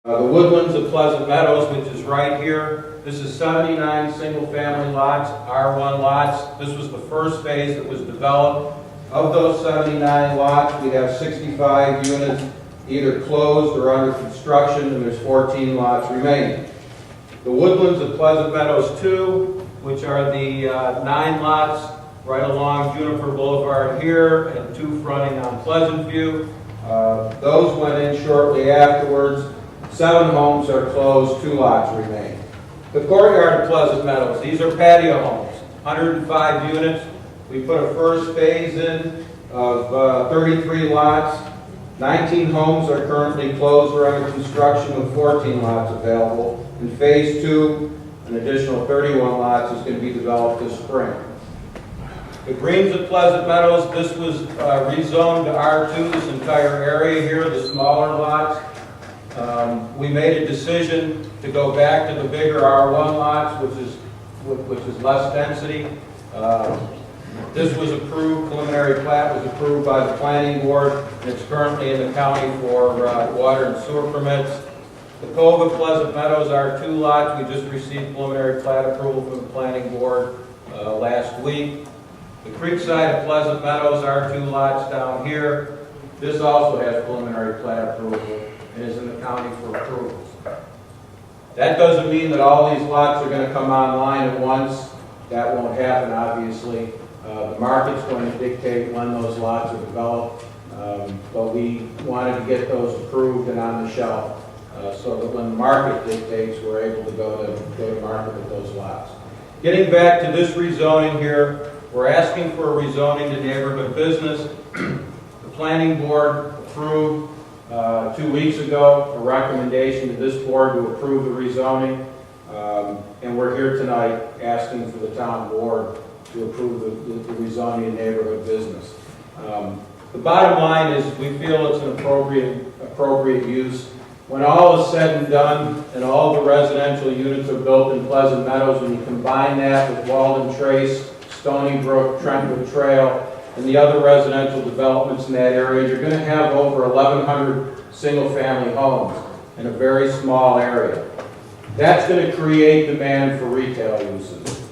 The Woodlands of Pleasant Meadows, which is right here. This is 79 single-family lots, R1 lots. This was the first phase that was developed. Of those 79 lots, we have 65 units either closed or under construction, and there's 14 lots remaining. The Woodlands of Pleasant Meadows 2, which are the 9 lots right along Juniper Boulevard here and 2 fronting on Pleasant View. Those went in shortly afterwards. 7 homes are closed, 2 lots remain. The courtyard of Pleasant Meadows, these are patio homes, 105 units. We put a first phase in of 33 lots. 19 homes are currently closed or under construction with 14 lots available. In phase 2, an additional 31 lots is going to be developed this spring. The Greens of Pleasant Meadows, this was rezoned to R2, this entire area here, the smaller lots. We made a decision to go back to the bigger R1 lots, which is less density. This was approved, preliminary plat was approved by the planning board, and it's currently in the county for water and sewer permits. The Cove of Pleasant Meadows are 2 lots. We just received preliminary plat approval from the planning board last week. The Creekside of Pleasant Meadows are 2 lots down here. This also has preliminary plat approval and is in the county for approvals. That doesn't mean that all these lots are going to come online at once. That won't happen, obviously. The market's going to dictate when those lots are developed, but we wanted to get those approved and on the shelf so that when the market dictates, we're able to go to market with those lots. Getting back to this rezoning here, we're asking for a rezoning to neighborhood business. The planning board approved 2 weeks ago a recommendation to this board to approve the rezoning, and we're here tonight asking for the town board to approve the rezoning of neighborhood business. The bottom line is we feel it's an appropriate use. When all is said and done and all the residential units are built in Pleasant Meadows, when you combine that with Walden Trace, Stony Brook, Trentwood Trail, and the other residential developments in that area, you're going to have over 1,100 single-family homes in a very small area. That's going to create demand for retail uses.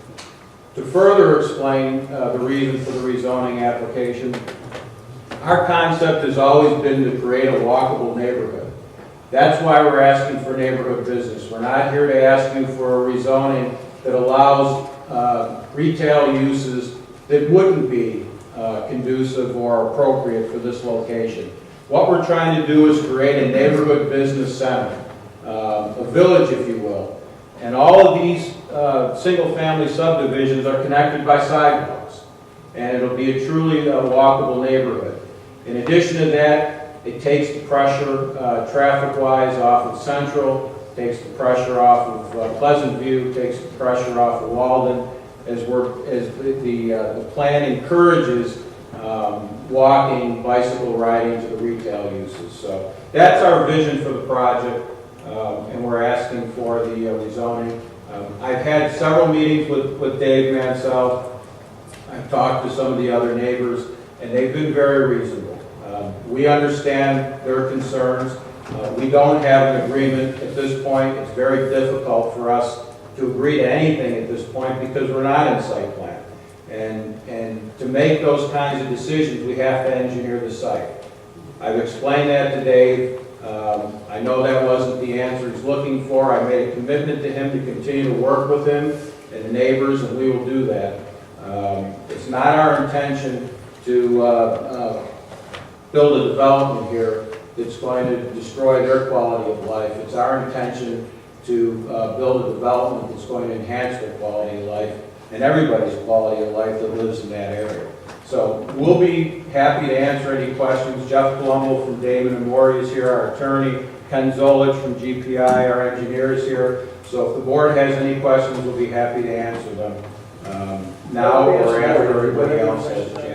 To further explain the reason for the rezoning application, our concept has always been to create a walkable neighborhood. That's why we're asking for neighborhood business. We're not here to ask you for a rezoning that allows retail uses that wouldn't be conducive or appropriate for this location. What we're trying to do is create a neighborhood business center, a village, if you will. And all of these single-family subdivisions are connected by sidewalks, and it'll be a truly walkable neighborhood. In addition to that, it takes the pressure traffic-wise off of Central, takes the pressure off of Pleasant View, takes the pressure off of Walden, as the plan encourages walking, bicycle riding to the retail uses. So that's our vision for the project, and we're asking for the rezoning. I've had several meetings with Dave Mansell. I've talked to some of the other neighbors, and they've been very reasonable. We understand their concerns. We don't have an agreement at this point. It's very difficult for us to agree to anything at this point because we're not in site plan. And to make those kinds of decisions, we have to engineer the site. I've explained that to Dave. I know that wasn't the answer he's looking for. I made a commitment to him to continue to work with him and the neighbors, and we will do that. It's not our intention to build a development here that's going to destroy their quality of life. It's our intention to build a development that's going to enhance their quality of life and everybody's quality of life that lives in that area. So we'll be happy to answer any questions. Jeff Colombo from Damon & Morey is here, our attorney. Ken Zolich from GPI, our engineer, is here. So if the board has any questions, we'll be happy to answer them now or after everybody else has a chance.